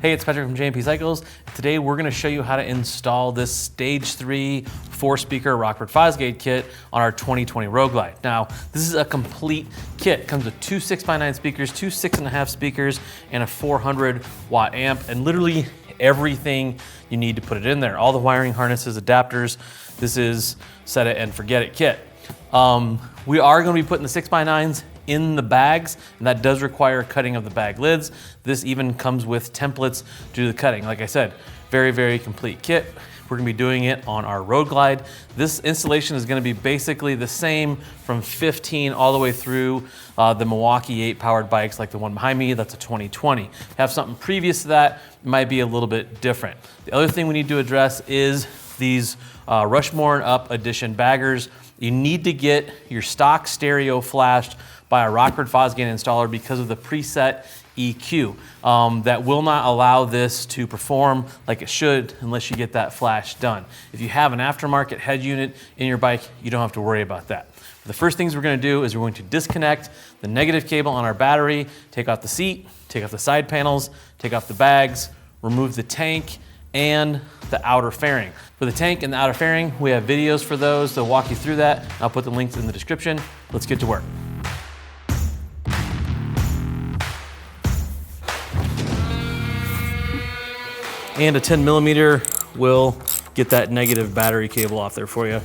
Hey, it's Patrick from J&P Cycles. Today we're going to show you how to install this Stage 3 4-speaker Rockford Fosgate kit on our 2020 Road Glide. Now, this is a complete kit. It comes with two 6x9 speakers, two 6.5 speakers, and a 400-watt amp, and literally everything you need to put it in there. All the wiring harnesses, adapters. This is set it and forget it kit. We are going to be putting the 6x9s in the bags, and that does require cutting of the bag lids. This even comes with templates to do the cutting. Like I said, very, very complete kit. We're gonna be doing it on our Road Glide. This installation is gonna be basically the same from 15 all the way through the Milwaukee 8 powered bikes like the one behind me, that's a 2020. Have something previous to that, it might be a little bit different. The other thing we need to address is these Rushmore and Up Edition baggers. You need to get your stock stereo flashed by a Rockford Fosgate installer because of the preset EQ. That will not allow this to perform like it should unless you get that flash done. If you have an aftermarket head unit in your bike, you don't have to worry about that. The first things we're going to do is we're going to disconnect the negative cable on our battery, take off the seat, take off the side panels, take off the bags, remove the tank, and the outer fairing. For the tank and the outer fairing, we have videos for those to walk you through that. I'll put the links in the description. Let's get to work. And a 10mm will get that negative battery cable off there for you.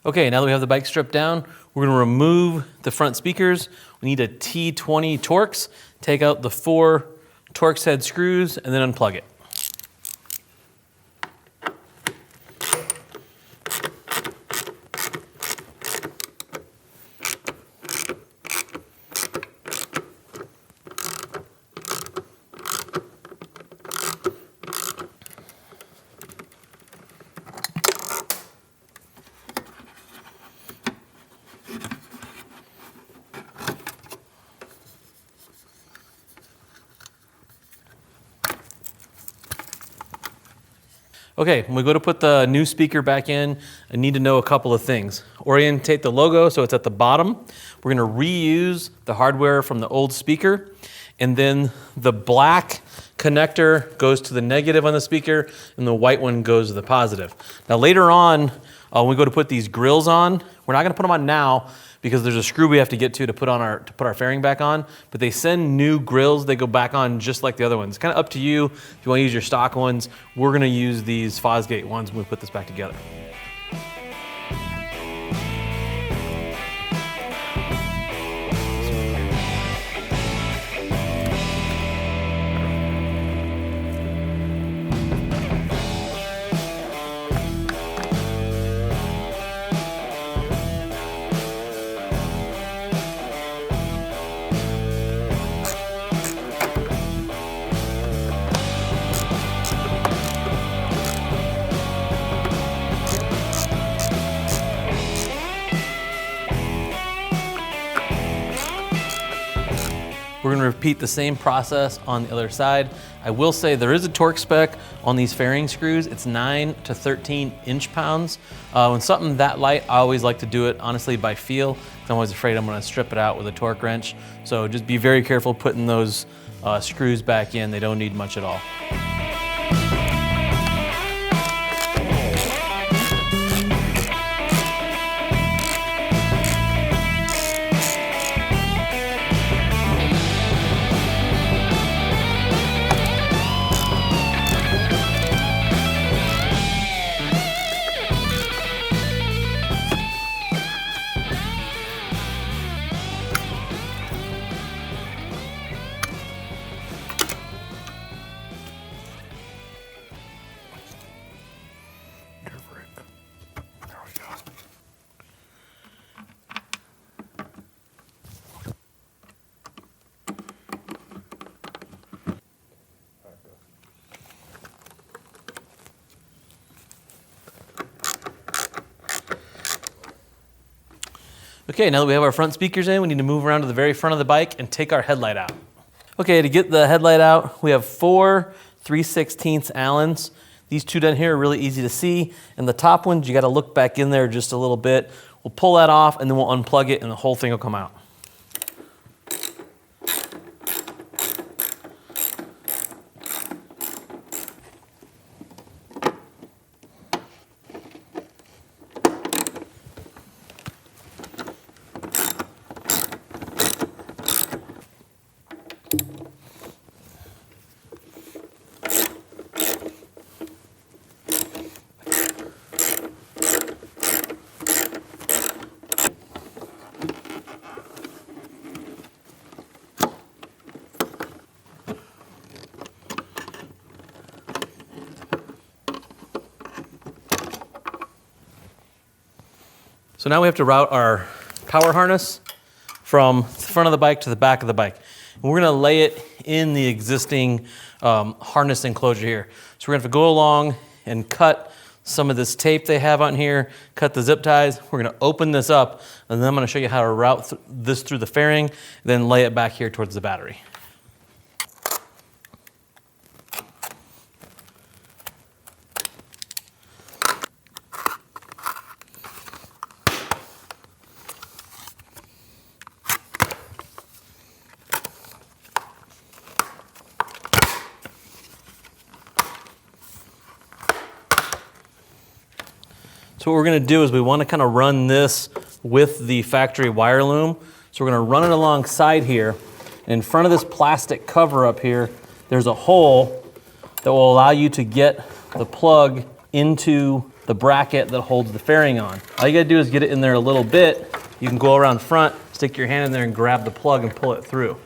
Okay, now that we have the bike stripped down, we're gonna remove the front speakers. We need a T20 Torx. Take out the 4 Torx head screws and then unplug it. Okay, when we go to put the new speaker back in, I need to know a couple of things. Orientate the logo so it's at the bottom. We're gonna reuse the hardware from the old speaker, and then the black connector goes to the negative on the speaker, and the white one goes to the positive. Now later on, when we go to put these grills on, we're not gonna put them on now because there's a screw we have to get to put our fairing back on, but they send new grills, they go back on just like the other ones. It's kind of up to you if you want to use your stock ones. We're gonna use these Fosgate ones when we put this back together. We're gonna repeat the same process on the other side. I will say there is a torque spec on these fairing screws. It's 9 to 13 inch-pounds. When something that light, I always like to do it honestly by feel. I'm always afraid I'm gonna strip it out with a torque wrench. So just be very careful putting those screws back in. They don't need much at all. Okay, now that we have our front speakers in, we need to move around to the very front of the bike and take our headlight out. Okay, to get the headlight out, we have 4 3/16 Allens. These two down here are really easy to see, and the top ones, you gotta look back in there just a little bit. We'll pull that off and then we'll unplug it and the whole thing will come out. So now we have to route our power harness from the front of the bike to the back of the bike. And we're gonna lay it in the existing harness enclosure here. So we're gonna have to go along and cut some of this tape they have on here, cut the zip ties. We're gonna open this up, and then I'm gonna show you how to route this through the fairing, then lay it back here towards the battery. So what we're gonna do is we wanna kind of run this with the factory wire loom. So we're gonna run it alongside here. In front of this plastic cover up here, there's a hole that will allow you to get the plug into the bracket that holds the fairing on. All you gotta do is get it in there a little bit. You can go around front, stick your hand in there and grab the plug and pull it through.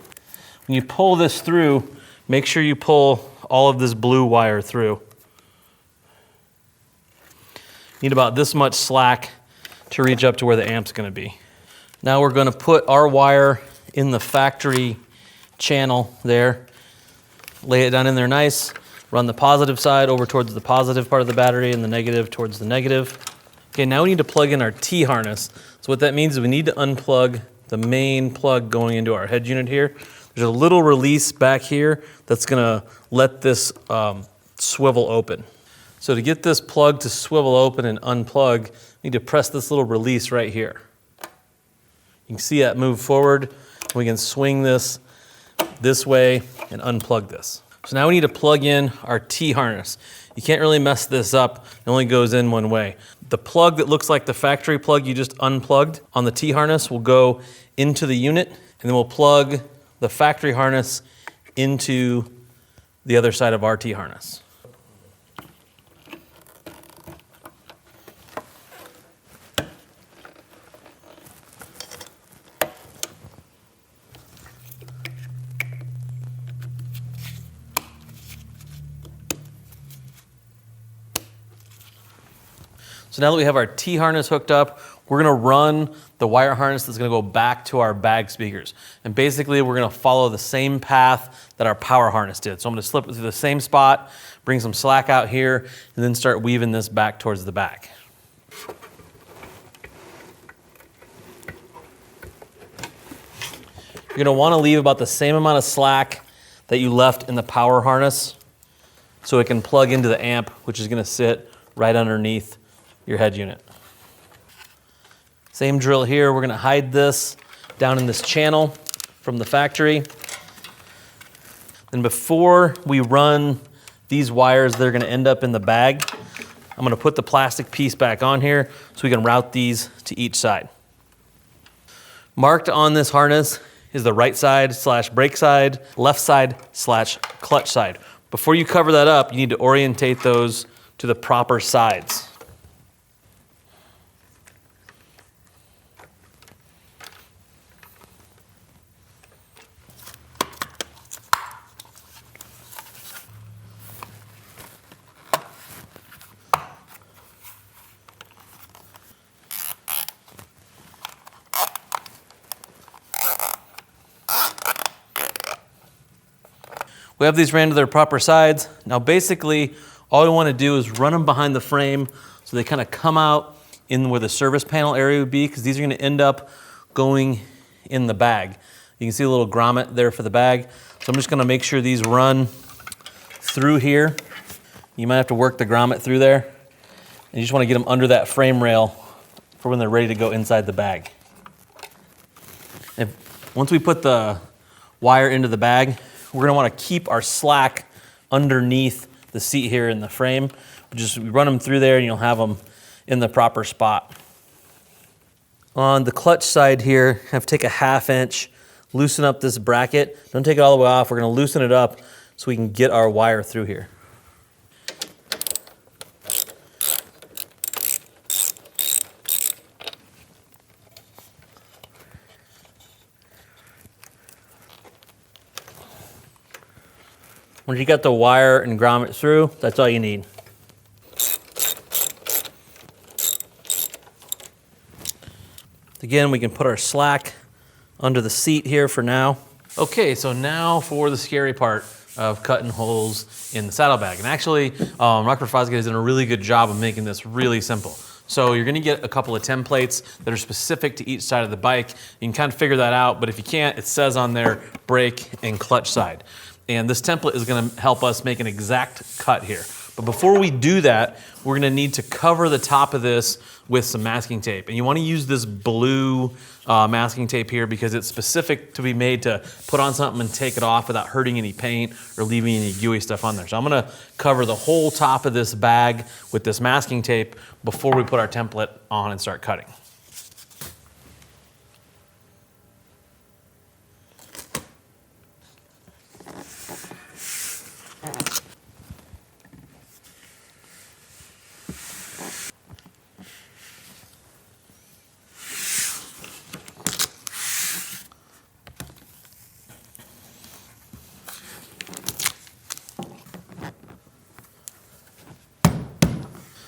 When you pull this through, make sure you pull all of this blue wire through. Need about this much slack to reach up to where the amp's gonna be. Now we're gonna put our wire in the factory channel there, lay it down in there nice, run the positive side over towards the positive part of the battery and the negative towards the negative. Okay, now we need to plug in our T-harness. So what that means is we need to unplug the main plug going into our head unit here. There's a little release back here that's gonna let this swivel open. So to get this plug to swivel open and unplug, you need to press this little release right here. You can see that move forward. We can swing this way and unplug this. So now we need to plug in our T-harness. You can't really mess this up. It only goes in one way. The plug that looks like the factory plug you just unplugged on the T-harness will go into the unit, and then we'll plug the factory harness into the other side of our T-harness. So now that we have our T-harness hooked up, we're gonna run the wire harness that's gonna go back to our bag speakers. And basically we're gonna follow the same path that our power harness did. So I'm gonna slip it through the same spot, bring some slack out here, and then start weaving this back towards the back. You're gonna wanna leave about the same amount of slack that you left in the power harness so it can plug into the amp, which is gonna sit right underneath your head unit. Same drill here. We're gonna hide this down in this channel from the factory. Then before we run these wires, they're gonna end up in the bag. I'm gonna put the plastic piece back on here so we can route these to each side. Marked on this harness is the right side / brake side, left side / clutch side. Before you cover that up, you need to orientate those to the proper sides. We have these ran to their proper sides. Now basically, all we want to do is run them behind the frame so they kind of come out in where the service panel area would be, because these are going to end up going in the bag. You can see a little grommet there for the bag. So I'm just gonna make sure these run through here. You might have to work the grommet through there. And you just wanna get them under that frame rail for when they're ready to go inside the bag. Once we put the wire into the bag, we're gonna wanna keep our slack underneath the seat here in the frame. Just run them through there and you'll have them in the proper spot. On the clutch side here, I have to take a 1/2 inch, loosen up this bracket. Don't take it all the way off. We're gonna loosen it up so we can get our wire through here. Once you got the wire and grommet through, that's all you need. Again, we can put our slack under the seat here for now. Okay, so now for the scary part of cutting holes in the saddlebag. And actually, Rockford Fosgate has done a really good job of making this really simple. So you're gonna get a couple of templates that are specific to each side of the bike. You can kind of figure that out, but if you can't, it says on there, brake and clutch side. And this template is gonna help us make an exact cut here. But before we do that, we're gonna need to cover the top of this with some masking tape. And you wanna use this blue masking tape here because it's specific to be made to put on something and take it off without hurting any paint or leaving any gooey stuff on there. So I'm gonna cover the whole top of this bag with this masking tape before we put our template on and start cutting.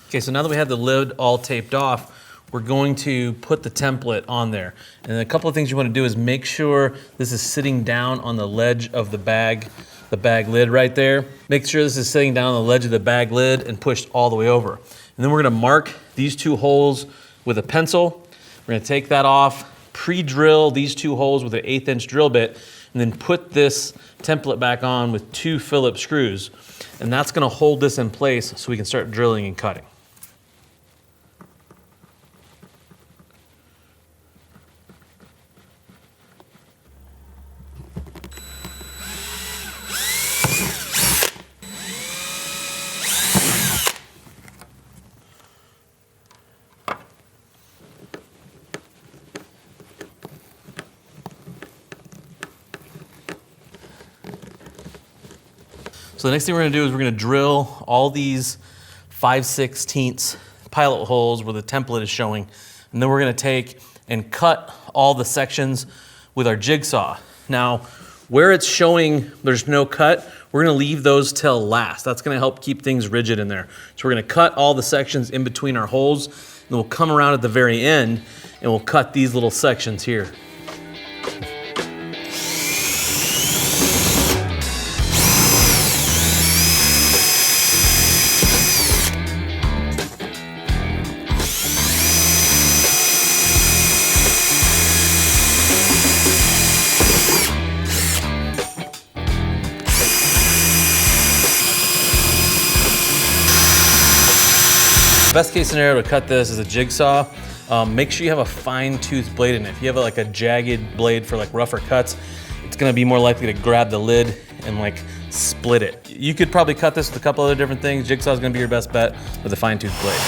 Okay, so now that we have the lid all taped off, we're going to put the template on there. And a couple of things you want to do is make sure this is sitting down on the ledge of the bag lid right there. Make sure this is sitting down on the ledge of the bag lid and pushed all the way over. And then we're gonna mark these 2 holes with a pencil. We're gonna take that off, pre-drill these 2 holes with an 1/8 inch drill bit, and then put this template back on with 2 Phillips screws. And that's gonna hold this in place so we can start drilling and cutting. So the next thing we're gonna do is we're gonna drill all these 5/16 pilot holes where the template is showing. And then we're gonna take and cut all the sections with our jigsaw. Now, where it's showing there's no cut, we're gonna leave those till last. That's gonna help keep things rigid in there. So we're gonna cut all the sections in between our holes, and then we'll come around at the very end and we'll cut these little sections here. Best case scenario to cut this is a jigsaw. Make sure you have a fine-tooth blade in it. If you have like a jagged blade for like rougher cuts, it's gonna be more likely to grab the lid and like split it. You could probably cut this with a couple other different things. Jigsaw is gonna be your best bet with a fine-tooth blade.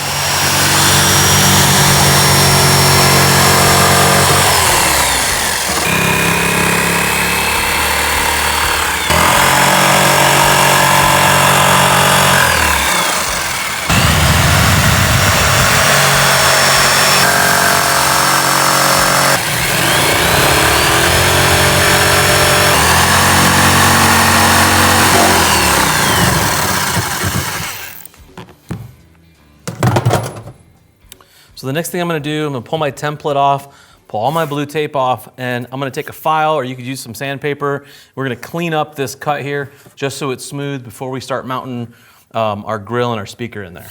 So the next thing I'm gonna do, I'm gonna pull my template off, pull all my blue tape off, and I'm gonna take a file, or you could use some sandpaper. We're gonna clean up this cut here just so it's smooth before we start mounting our grill and our speaker in there.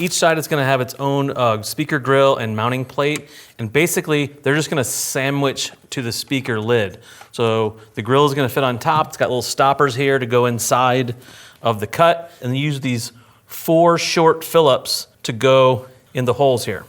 Each side is going to have its own speaker grill and mounting plate, and basically they're just going to sandwich to the speaker lid. So the grill is going to fit on top. It's got little stoppers here to go inside of the cut, and they use these 4 short Phillips to go in the holes here.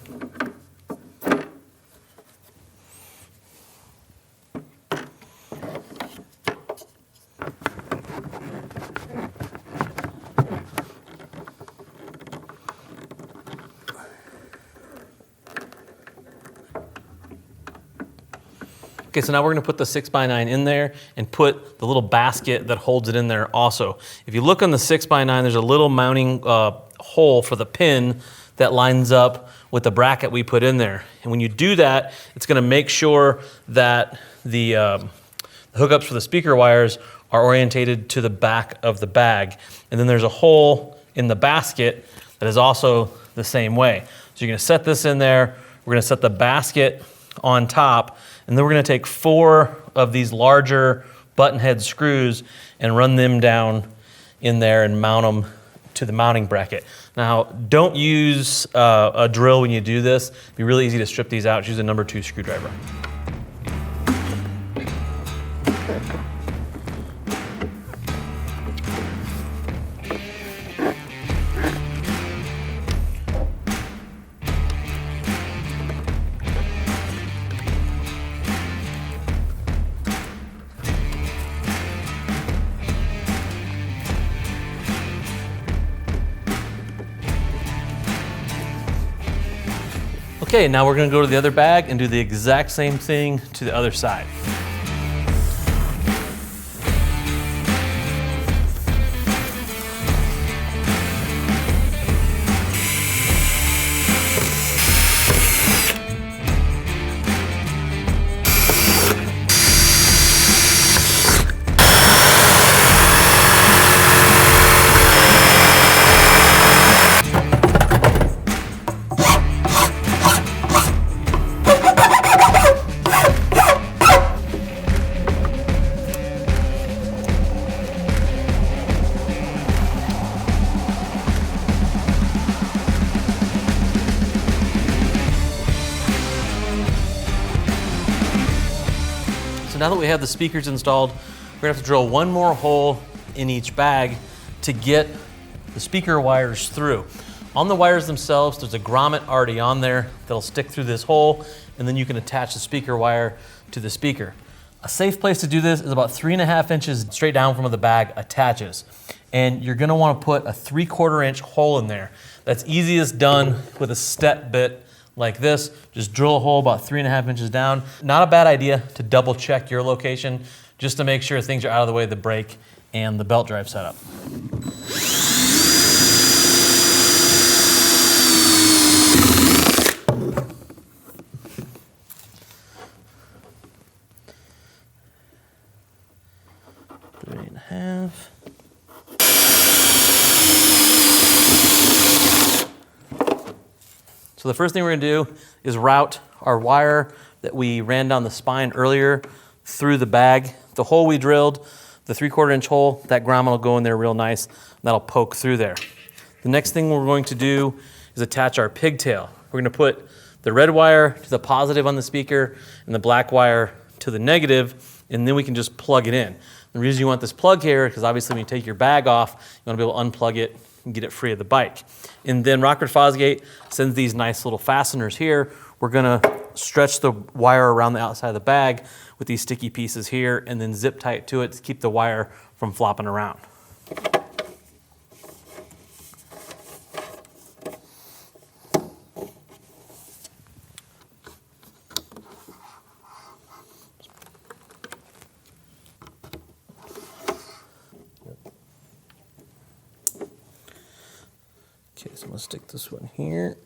Okay, so now we're gonna put the 6x9 in there and put the little basket that holds it in there also. If you look on the 6x9, there's a little mounting hole for the pin that lines up with the bracket we put in there. And when you do that, it's gonna make sure that the hookups for the speaker wires are orientated to the back of the bag. And then there's a hole in the basket that is also the same way. So you're gonna set this in there, we're gonna set the basket on top, and then we're going to take 4 of these larger button head screws and run them down in there and mount them to the mounting bracket. Now, don't use a drill when you do this. It'd be really easy to strip these out. Just use a number 2 screwdriver. Okay, now we're gonna go to the other bag and do the exact same thing to the other side. Now that we have the speakers installed, we're gonna have to drill one more hole in each bag to get the speaker wires through. On the wires themselves, there's a grommet already on there that'll stick through this hole, and then you can attach the speaker wire to the speaker. A safe place to do this is about 3.5 inches straight down from where the bag attaches. And you're gonna wanna put a 3/4 inch hole in there. That's easiest done with a step bit like this. Just drill a hole about 3.5 inches down. Not a bad idea to double check your location just to make sure things are out of the way of the brake and the belt drive setup. Three and a half. So the first thing we're gonna do is route our wire that we ran down the spine earlier through the bag. The hole we drilled, the 3/4 inch hole, that grommet will go in there real nice. That'll poke through there. The next thing we're going to do is attach our pigtail. We're gonna put the red wire to the positive on the speaker and the black wire to the negative, and then we can just plug it in. The reason you want this plug here, because obviously when you take your bag off, you wanna be able to unplug it and get it free of the bike. And then Rockford Fosgate sends these nice little fasteners here. We're gonna stretch the wire around the outside of the bag with these sticky pieces here and then zip tight to it to keep the wire from flopping around. Okay, so I'm gonna stick this one here.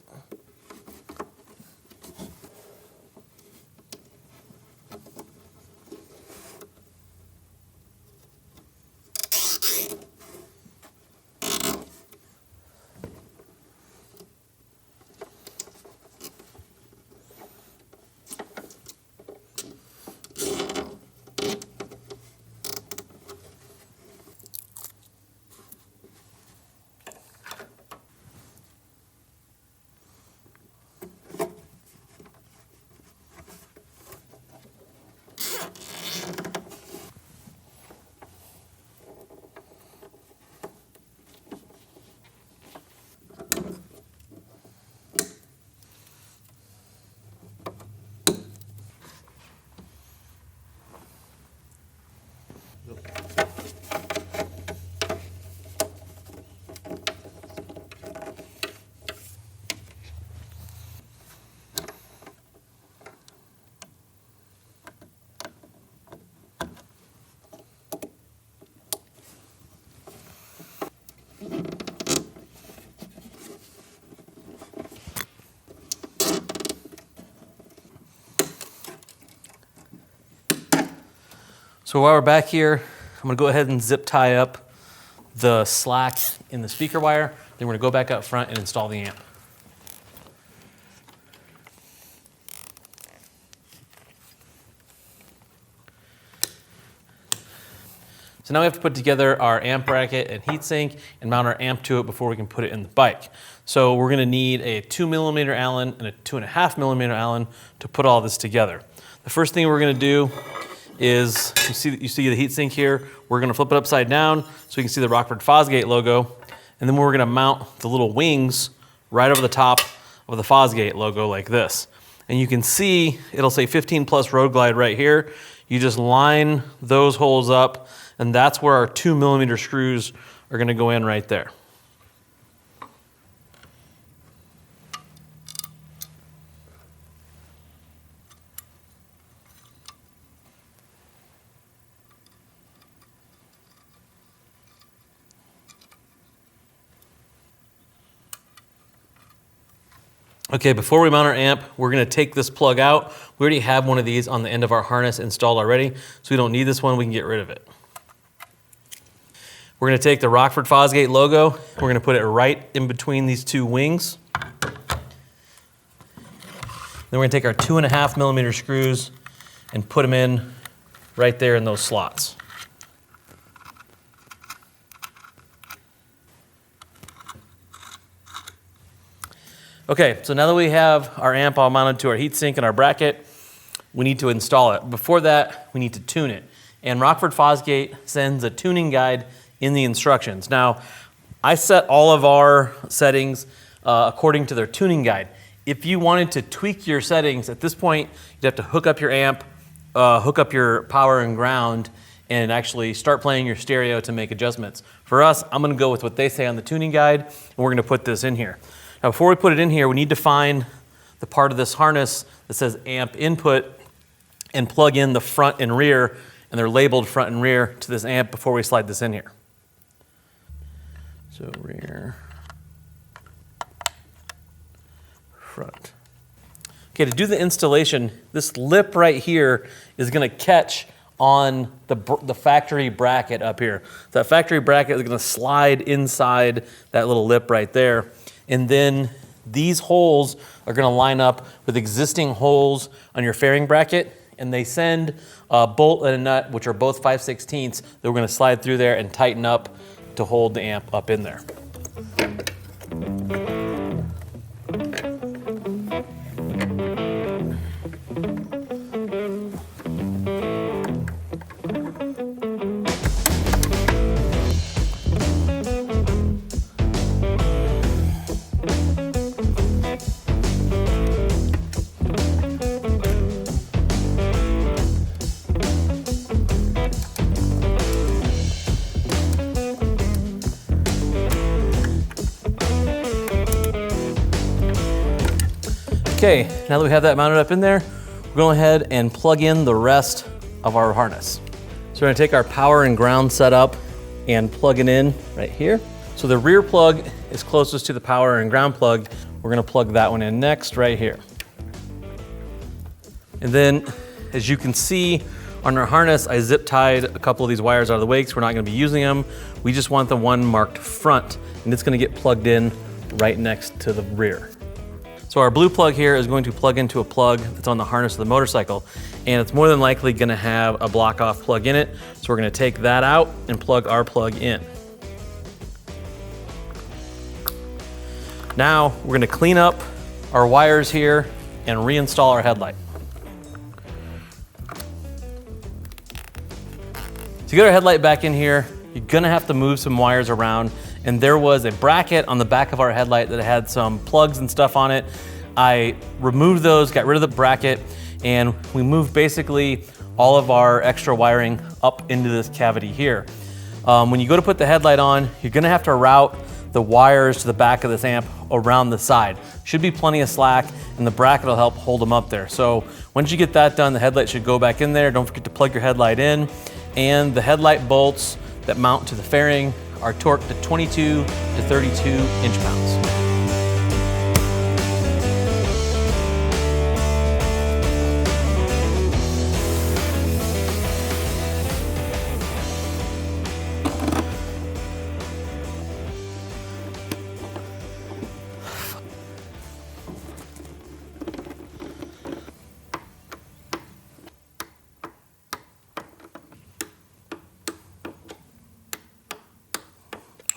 So while we're back here, I'm gonna go ahead and zip tie up the slack in the speaker wire. Then we're gonna go back up front and install the amp. So now we have to put together our amp bracket and heatsink and mount our amp to it before we can put it in the bike. So we're gonna need a 2mm Allen and a 2.5mm Allen to put all this together. The first thing we're gonna do is, you see the heatsink here, we're gonna flip it upside down so we can see the Rockford Fosgate logo, and then we're gonna mount the little wings right over the top of the Fosgate logo like this. And you can see, it'll say 15 plus Road Glide right here. You just line those holes up, and that's where our 2mm screws are gonna go in right there. Okay, before we mount our amp, we're gonna take this plug out. We already have one of these on the end of our harness installed already, so we don't need this one, we can get rid of it. We're gonna take the Rockford Fosgate logo, we're gonna put it right in between these two wings. Then we're gonna take our 2.5mm screws and put them in right there in those slots. Okay, so now that we have our amp all mounted to our heatsink and our bracket, we need to install it. Before that, we need to tune it. And Rockford Fosgate sends a tuning guide in the instructions. Now, I set all of our settings according to their tuning guide. If you wanted to tweak your settings, at this point, you'd have to hook up your amp, hook up your power and ground, and actually start playing your stereo to make adjustments. For us, I'm gonna go with what they say on the tuning guide, and we're gonna put this in here. Now, before we put it in here, we need to find the part of this harness that says amp input and plug in the front and rear, and they're labeled front and rear to this amp before we slide this in here. So rear, front. Okay, to do the installation, this lip right here is gonna catch on the factory bracket up here. That factory bracket is gonna slide inside that little lip right there. And then these holes are gonna line up with existing holes on your fairing bracket, and they send a bolt and a nut, which are both 5/16 that we're gonna slide through there and tighten up to hold the amp up in there. Okay, now that we have that mounted up in there, we're going ahead and plug in the rest of our harness. So we're gonna take our power and ground setup and plug it in right here. So the rear plug is closest to the power and ground plug. We're gonna plug that one in next right here. And then, as you can see on our harness, I zip tied a couple of these wires out of the way because we're not gonna be using them. We just want the one marked front, and it's gonna get plugged in right next to the rear. So our blue plug here is going to plug into a plug that's on the harness of the motorcycle, and it's more than likely gonna have a block off plug in it. So we're gonna take that out and plug our plug in. Now we're gonna clean up our wires here and reinstall our headlight. To get our headlight back in here, you're gonna have to move some wires around, and there was a bracket on the back of our headlight that had some plugs and stuff on it. I removed those, got rid of the bracket, and we moved basically all of our extra wiring up into this cavity here. When you go to put the headlight on, you're gonna have to route the wires to the back of this amp around the side. Should be plenty of slack, and the bracket will help hold them up there. So once you get that done, the headlight should go back in there. Don't forget to plug your headlight in, and the headlight bolts that mount to the fairing are torqued to 22 to 32 inch-pounds.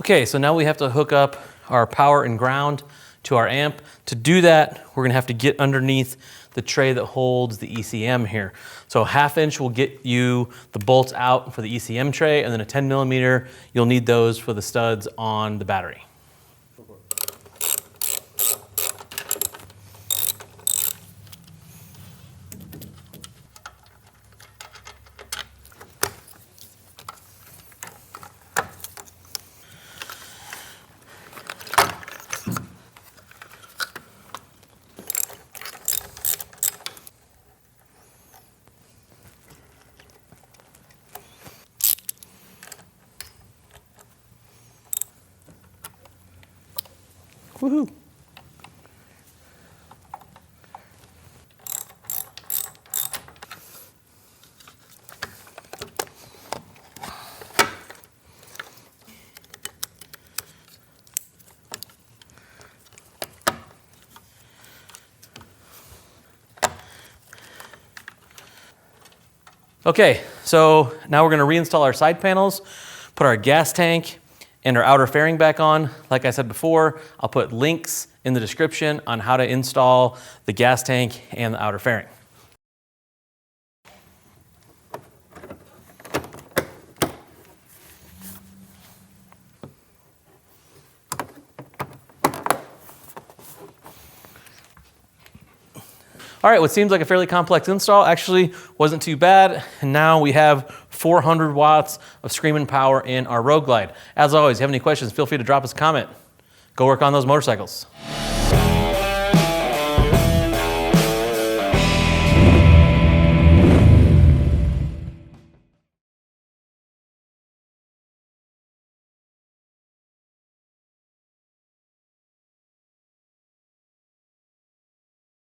Okay, so now we have to hook up our power and ground to our amp. To do that, we're gonna have to get underneath the tray that holds the ECM here. So 1/2 inch will get you the bolts out for the ECM tray, and then a 10mm, you'll need those for the studs on the battery. Woohoo! Okay, so now we're going to reinstall our side panels, put our gas tank and our outer fairing back on. Like I said before, I'll put links in the description on how to install the gas tank and the outer fairing. All right, what seems like a fairly complex install actually wasn't too bad. And now we have 400 watts of screaming power in our Road Glide. As always, if you have any questions, feel free to drop us a comment. Go work on those motorcycles.